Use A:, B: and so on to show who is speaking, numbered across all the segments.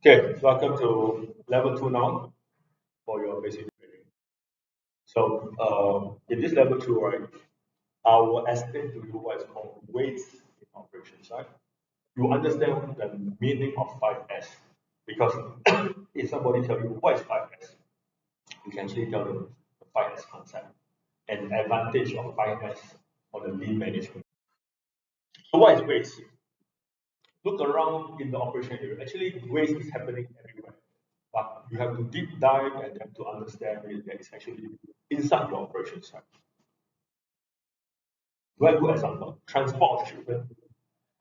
A: Okay, welcome to level 2 now for your basic training. So, in this level 2, right, I will explain to you what is called weights in operations, right? You understand the meaning of 5S because if somebody tell you what is 5S, you can actually tell them the 5S concept and advantage of 5S on the lean management. So, what is waste? Look around in the operation area. Actually, waste is happening everywhere. But you have to deep dive and then to understand it that it's actually inside your operation site. Very good example. Transport of shipment,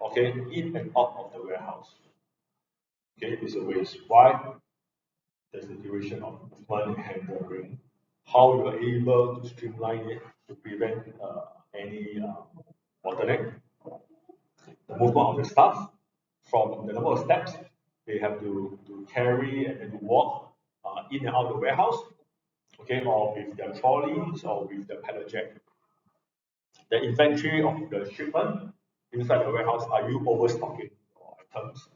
A: okay, in and out of the warehouse. Okay, is a waste. Why? There's the duration of movement and handling. How you are able to streamline it to prevent any bottleneck. The movement of the staff from the number of steps they have to carry and then to walk in and out of the warehouse, okay, or with their trolleys or with the pallet jack. The inventory of the shipment inside the warehouse, are you overstocking your items?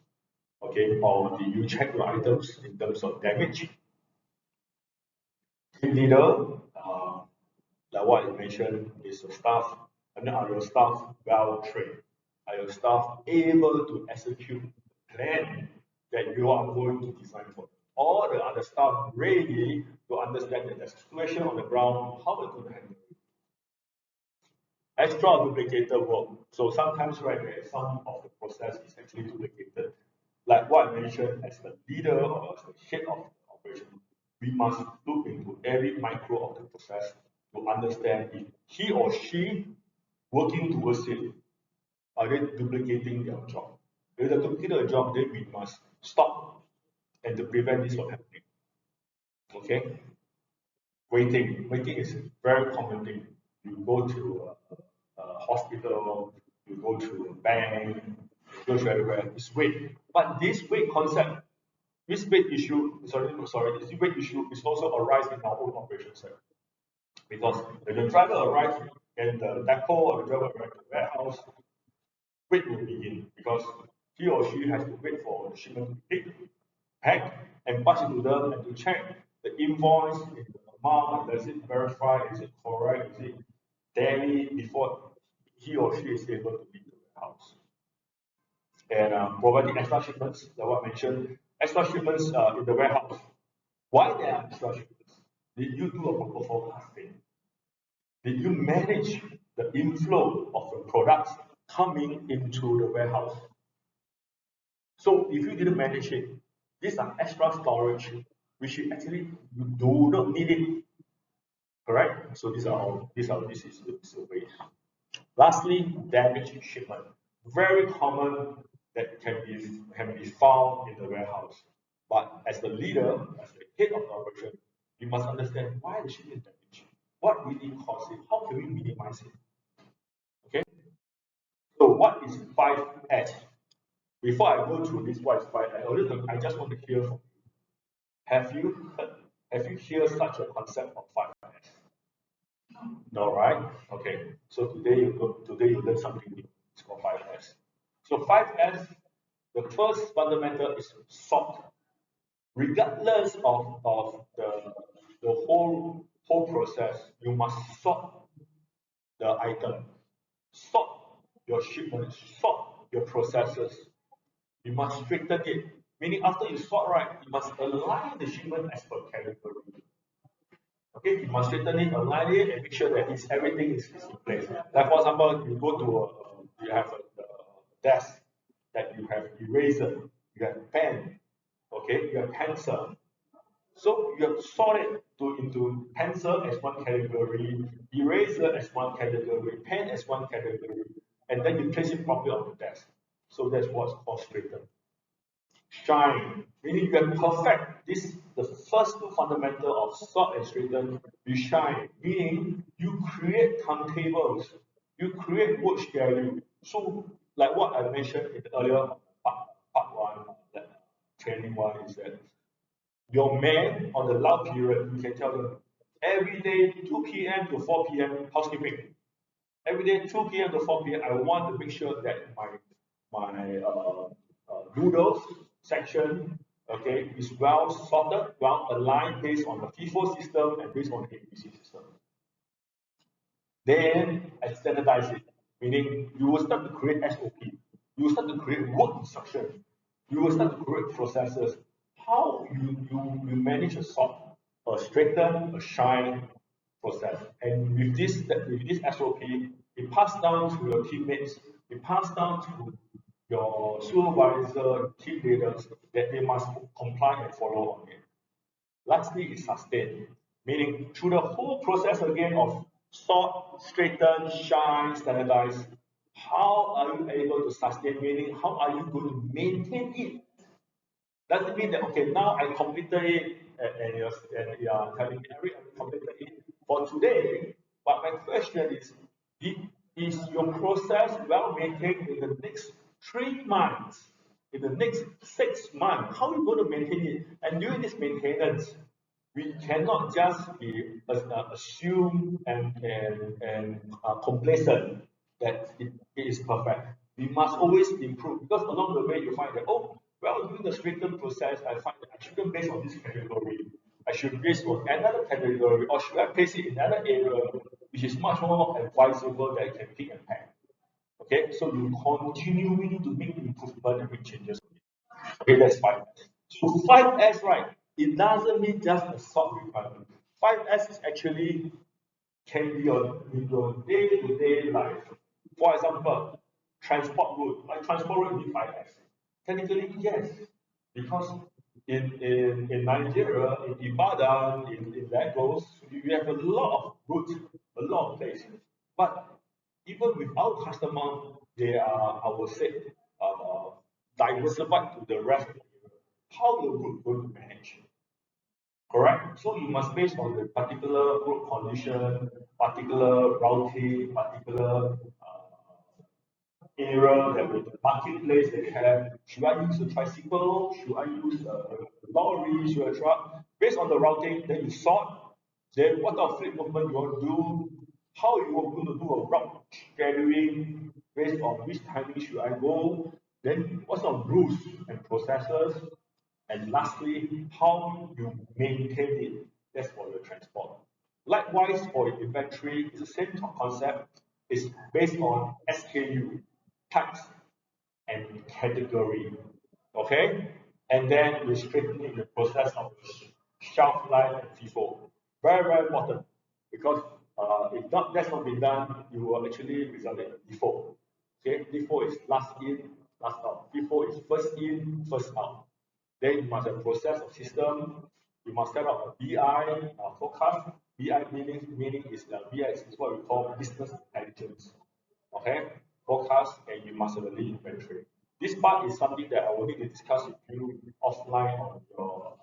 A: Okay, or do you check your items in terms of damage? Team leader, like what I mentioned, is the staff, and then are your staff well trained? Are your staff able to execute the plan that you are going to design for them? Or the other staff ready to understand that the situation on the ground, how we're going to handle it? Extra duplicated work. So sometimes, right, some of the process is actually duplicated. Like what I mentioned, as the leader or as the head of the operation, we must look into every micro of the process to understand if he or she working towards it, are they duplicating their job? If they duplicate their job, then we must stop and to prevent this from happening. Okay? Waiting is a very common thing. You go to a hospital, you go to a bank, you go to everywhere, it's wait. But this wait concept, this wait issue, this wait issue is also arise in our own operation side. Because when the driver arrives and the depot or the driver arrives at the warehouse, wait will begin because he or she has to wait for the shipment to be picked, packed, and pass it to them and to check the invoice, the amount, does it verify, is it correct, is it daily before he or she is able to leave the warehouse. And providing extra shipments, like what I mentioned, extra shipments in the warehouse. Why there are extra shipments? Did you do a proper forecasting? Did you manage the inflow of the products coming into the warehouse? So if you didn't manage it, these are extra storage which you actually you do not need it. Correct? So this is the way. Lastly, damaged shipment. Very common that can be found in the warehouse. But as the leader, as the head of the operation, you must understand why the shipment is damaged. What really caused it? How can we minimize it? Okay. So what is 5S? Before I go through this what is 5S, I just want to hear from you. Have you heard, have you heard such a concept of 5S? No, right? Okay. So today you learn something new. It's called 5S. So 5S, the first fundamental is sort. Regardless of the whole process, you must sort the item, sort your shipment, sort your processes. You must straighten it. Meaning after you sort right, you must align the shipment as per category. Okay, you must straighten it, align it, and make sure that everything is in place. Like for example, you go to you have a desk that you have eraser, you have pen, okay, you have pencil. So you have to sort it into pencil as one category, eraser as one category, pen as one category, and then you place it properly on the desk. So that's what's called straighten. Shine, meaning you have perfect this the first two fundamental of sort and straighten. You shine, meaning you create timetables, you create work schedule. So like what I mentioned in the earlier part one, that training one is that your man on the loud period, you can tell them every day 2 p.m. to 4 p.m. housekeeping. Every day 2 p.m. to 4 p.m. I want to make sure that my noodles section, okay, is well sorted, well aligned based on the FIFO system and based on the ABC system. Then I standardize it, meaning you will start to create SOP, you will start to create work instructions, you will start to create processes. How you manage a sort, a straighten, a shine process. And with this SOP, it pass down to your teammates, it pass down to your supervisor, team leaders, that they must comply and follow on it. Lastly is sustain, meaning through the whole process again of sort, straighten, shine, standardize, how are you able to sustain, meaning how are you going to maintain it? Doesn't mean that, okay, now I completed it and you're telling me, Eric, I completed it for today. But my question is your process well maintained in the next 3 months, in the next 6 months? How are you going to maintain it? And during this maintenance, we cannot just be assumed and complacent that it is perfect. We must always improve because along the way you find that, oh, well, during the straighten process, I find that I shouldn't base on this category. I should base on another category, or should I place it in another area which is much more advisable that I can pick and pack. Okay, so you continuing to make improvement and make changes. Okay, that's 5S. So 5S, right? It doesn't mean just a sort requirement. 5S is actually can be in your day-to-day life. For example, transport route. Like transport route need 5S. Technically, yes. Because in Nigeria, in Ibadan, in Lagos, you have a lot of routes, a lot of places. But even without customer, they are, I would say, uh, diversified to the rest of the area. How the route going to manage? Correct? So you must base on the particular road condition, particular routing, particular area that with the marketplace they have. Should I use a tricycle? Should I use a lorry? Should I truck? Based on the routing, then you sort. Then what kind of fleet movement you want to do? How you are going to do a route scheduling based on which timing should I go? Then what sort of rules and processes? And lastly, how you maintain it. That's for your transport. Likewise, for your inventory, it's the same concept. It's based on SKU, types, and category. Okay? And then we straighten the process of shelf life and FIFO. Very, very important. Because if not, that's not been done, you will actually result in default. Okay? Default is last in, last out. FIFO is first in, first out. Then you must have process of system. You must set up a BI forecast. BI meaning is the BI is what we call business intelligence. Okay, forecast, and you must have a lead inventory. This part is something that I will need to discuss with you offline on your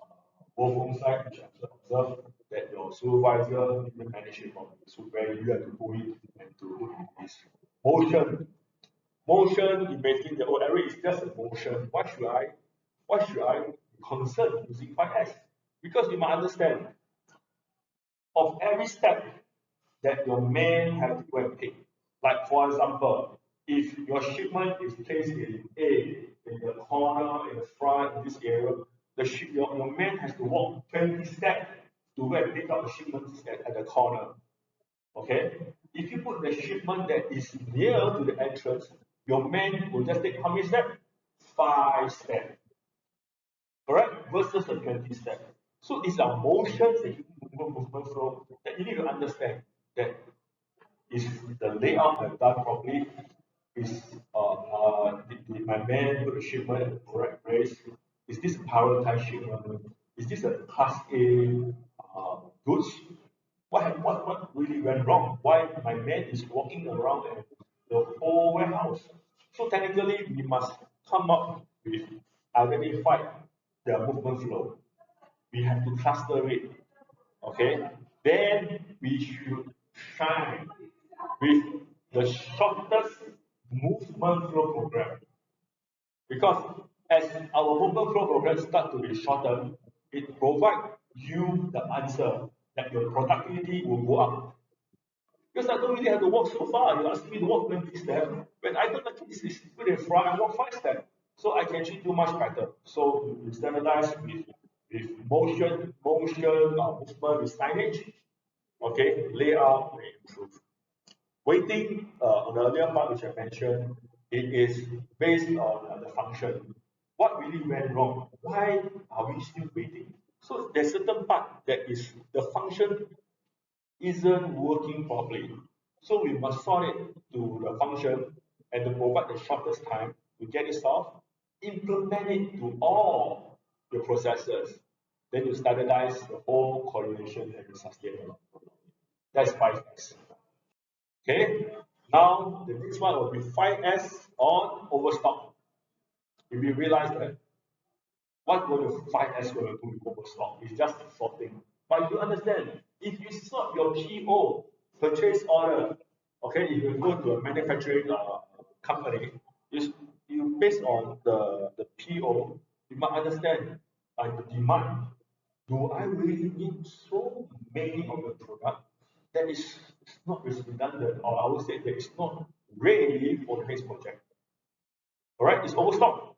A: both home side, which I observe that your supervisor didn't manage it from you. So where you have to pull it and to put in this motion. Motion, you may think that, oh, Eric, is just a motion. Why should I be concerned using 5S? Because you must understand, of every step that your man have to go and take. Like for example, if your shipment is placed in A, in the corner, in the front, in this area, your man has to walk 20 steps to go and pick up the shipment at the corner. Okay? If you put the shipment that is near to the entrance, your man will just take how many steps? 5 steps. Correct? Versus a 20 step. So these are motions that movement flow that you need to understand that is the layout done properly? Is did my man put the shipment in the correct place? Is this a prioritized shipment? Is this a class A goods? What really went wrong? Why my man is walking around the whole warehouse? So technically, we must come up with identify the movement flow. We have to cluster it. Okay, then we should shine with the shortest movement flow program. Because as our movement flow program start to be shortened, it provides you the answer that your productivity will go up. Because I don't really have to walk so far. You ask me to walk 20 steps. When I don't actually is good and far, I walk 5 steps. So I can actually do much better. So you standardize with movement with signage, okay, layout may improve. Waiting on the earlier part which I mentioned, it is based on the function. What really went wrong? Why are we still waiting? So there's certain part that is the function isn't working properly. So we must sort it to the function and to provide the shortest time to get it solved, implement it to all your processes. Then you standardize the whole coordination and you sustain it. That's 5S. Okay. Now the next one will be 5S on overstock. If you realize that what will the 5S going to do with overstock? It's just sorting. But you understand, if you sort your PO, purchase order, okay, if you go to a manufacturing company, you based on the PO, you must understand the demand. Do I really need so many of the product that is it's not redundant, or I would say that it's not ready for the next project? All right, it's overstock.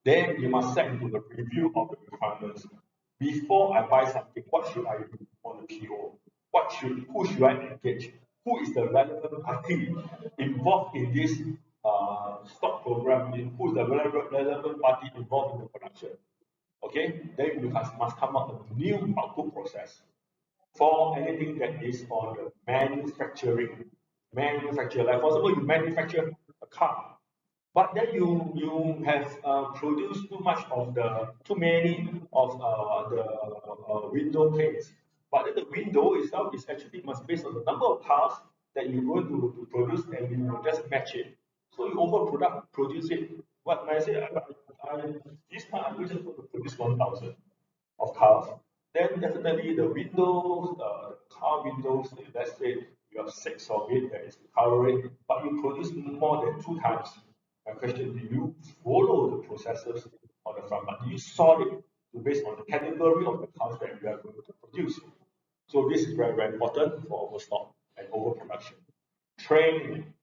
A: Then you must set into the review of the requirements. Before I buy something, what should I do on the PO? Who should I engage? Who is the relevant party involved in this stock program? Who is the relevant party involved in the production? Okay, then you must come up with a new output process for anything that is on the manufacturing. Manufacture, like for example, you manufacture a car, but then you have produced too many of the window panes. But then the window itself is actually must based on the number of cars that you're going to produce, and you just match it. So you produce it. What when I say this time I'm just going to produce 1,000 of cars, then definitely the windows, car windows, let's say you have six of it that is covering, but you produce more than two times. My question, do you follow the processes on the front, but do you sort it to based on the category of the cars that you are going to produce? So this is very, very important for overstock and overproduction. Training,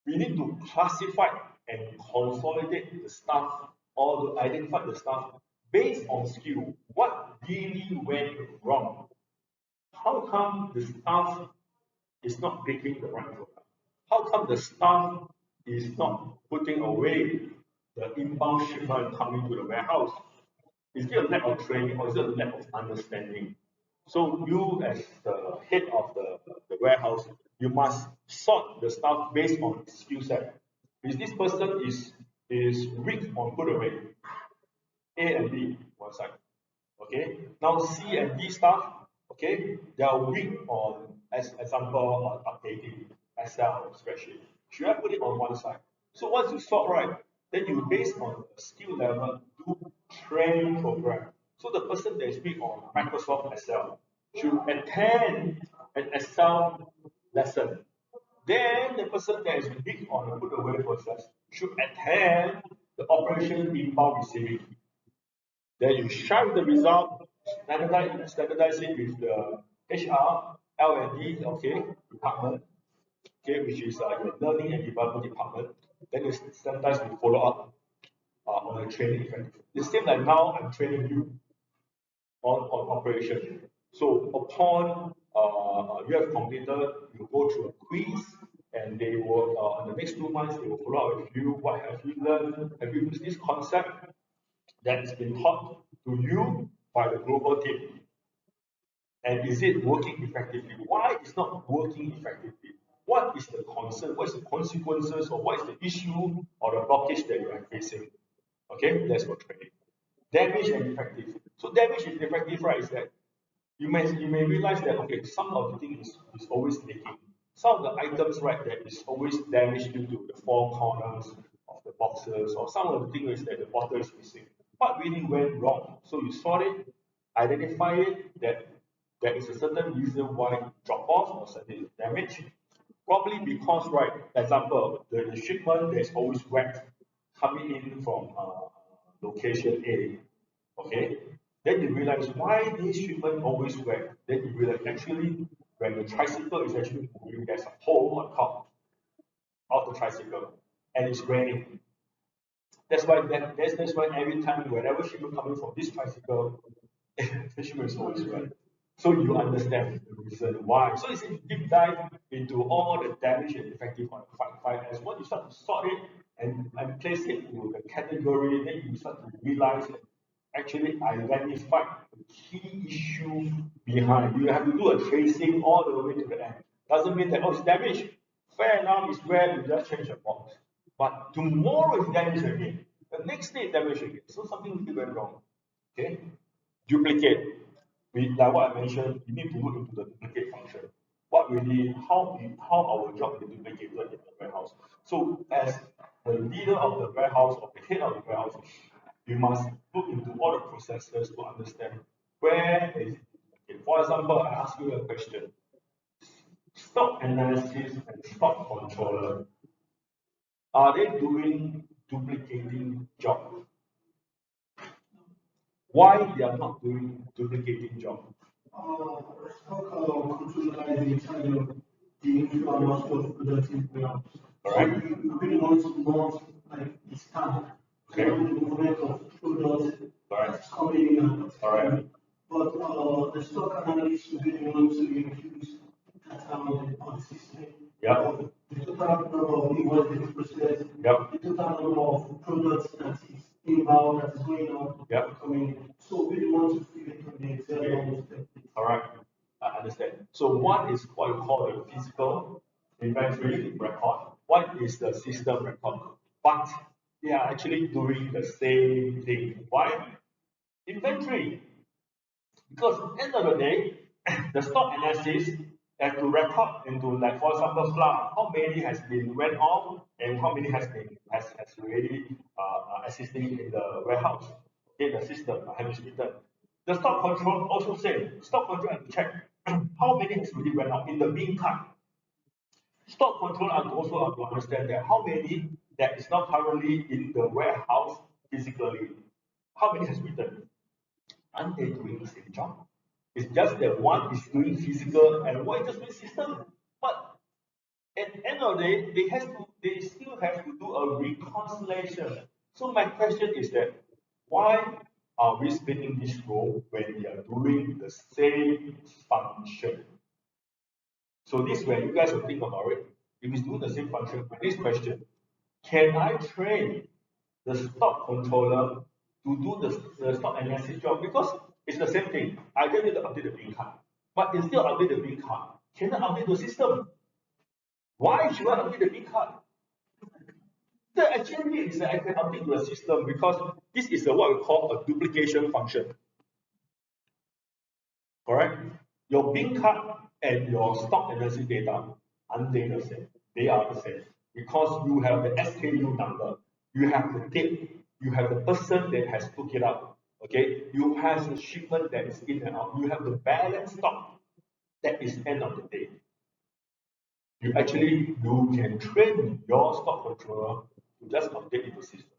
A: we need to classify and consolidate the stuff or to identify the stuff based on skill. What really went wrong? How come the staff is not picking the right product? How come the staff is not putting away the inbound shipment coming to the warehouse? Is there a lack of training or is it a lack of understanding? So you as the head of the warehouse, you must sort the stuff based on skill set. Is this person is weak on put away? A and B, one side. Okay. Now C and D stuff, okay, they are weak on as example on updating Excel spreadsheet. Should I put it on one side? So once you sort right, then you based on the skill level do training program. So the person that is weak on Microsoft Excel should attend an Excel lesson. Then the person that is weak on the put away process should attend the operation inbound receiving. Then you share the result, standardize it with the HR, L&D, okay, department, okay, which is your learning and development department. Then you standardize with follow up on the training effect. The same like now I'm training you on operation. So upon you have completed, you go through a quiz, and they will in the next 2 months they will follow up with you. What have you learned? Have you used this concept that has been taught to you by the global team? And is it working effectively? Why is not working effectively? What is the concern? What is the consequences, or what is the issue or the blockage that you are facing? Okay, that's for training. Damage and effective. So damage and effective, right, is that you may realize that okay, some of the things is always leaking. Some of the items, right, that is always damaged due to the four corners of the boxes, or some of the things is that the bottle is missing. What really went wrong? So you sort it, identify it that there is a certain reason why it drop off or certain damage. Probably because, right, example, the shipment there's always wet coming in from location A, okay? Then you realize why this shipment always wet. Then you realize actually when the tricycle is actually moving, there's a hole on top of the tricycle and it's raining. That's why every time whenever shipment coming from this tricycle, the shipment is always right. So you understand the reason why. So it's a deep dive into all the damage and defective on 5S. When you start to sort it and place it into the category, then you start to realize that actually identified the key issue behind. You have to do a tracing all the way to the end. Doesn't mean that oh it's damaged. Fair enough, it's where you just change the box. But tomorrow it's damaged again. The next day it's damaged again. So something really went wrong. Okay? Duplicate. Like what I mentioned, you need to look into the duplicate function. What really, how our job is duplicated in the warehouse. So as the leader of the warehouse or the head of the warehouse, you must look into all the processes to understand where is it duplicated. For example, I ask you a question. Stock analysis and stock controller, are they doing duplicating job? Why they are not doing duplicating job?
B: Stock controller is in charge of the influence of productive warehouse.
A: Alright.
B: So you really want to know like the scan,
A: Okay.
B: the movement of products that's coming in and
A: Alright.
B: but the stock analyst really want to increase data on the system.
A: Yeah.
B: The total number of invoices processed,
A: Yep.
B: the total number of products that is inbound, that is going out,
A: Yep.
B: coming in. So we really want to feel it on the Excel
A: Okay. All right, I understand. So one is what you call the physical inventory record. One is the system record. But they are actually doing the same thing. Why? Inventory. Because at the end of the day, the stock analysis has to record into like for example flour, how many has been went off and how many has already existing in the warehouse, in the system, have been written. The stock control also say stock control has to check how many has really went out in the bin card. Stock control also have to understand that how many that is not currently in the warehouse physically, how many has written. Aren't they doing the same job? It's just that one is doing physical and one is just doing system. But at the end of the day, they still have to do a reconciliation. So my question is that why are we splitting this role when we are doing the same function? So this is where you guys will think about it. If it's doing the same function, my next question, can I train the stock controller to do the stock analysis job? Because it's the same thing. I just need to update the bin card. But instead of update the bin card, can I update the system? Why should I update the bin card? The actually is that I can update the system because this is what we call a duplication function. Correct? Your bin card and your stock analysis data aren't they the same? They are the same because you have the SKU number, you have the date, you have the person that has took it up. Okay, you have the shipment that is in and out, you have the balance stock that is end of the day. You can train your stock controller to just update the system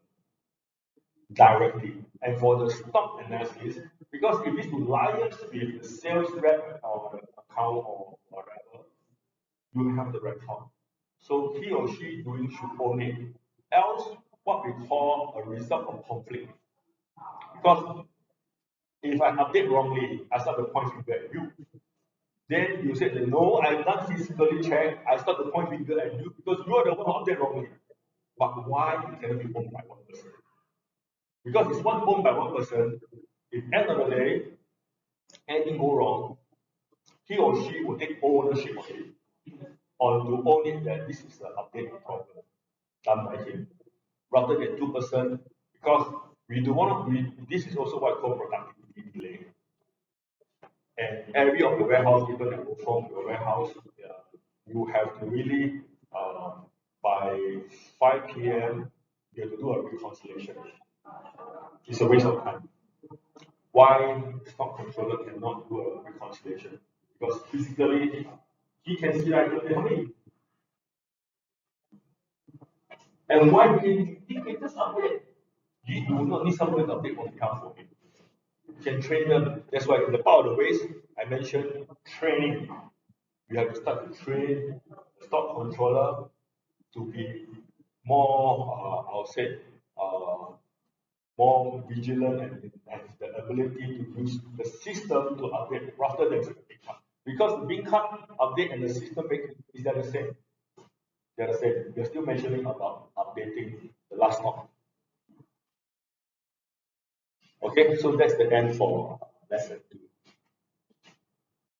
A: directly. And for the stock analysis, because if it's to liaise with the sales rep or the account or whatever, you have the record. So he or she doing should own it. Else, what we call a result of conflict. Because if I update wrongly, I start to point finger at you. Then you said that no, I've not physically checked. I start to point finger at you because you are the one who update wrongly. But why it cannot be owned by one person? Because it's one owned by one person, if end of the day, anything go wrong, he or she will take ownership of it, or to own it that this is an update problem done by him, rather than two-person, because we do want to, this is also what called productivity delay. And every of the warehouse, even that perform your warehouse, you have to really, by 5 p.m., you have to do a reconciliation. It's a waste of time. Why the stock controller cannot do a reconciliation? Because physically, he can see like the money. And why he can just update? You do not need someone to update on behalf of him. You can train them. That's why in the part of the ways I mentioned training. We have to start to train the stock controller to be more, I'll say, more vigilant and have the ability to use the system to update rather than the big card. Because the big card update and the system is that the same? They're the same. We're still mentioning about updating the last knock. Okay, so that's the end for lesson 2.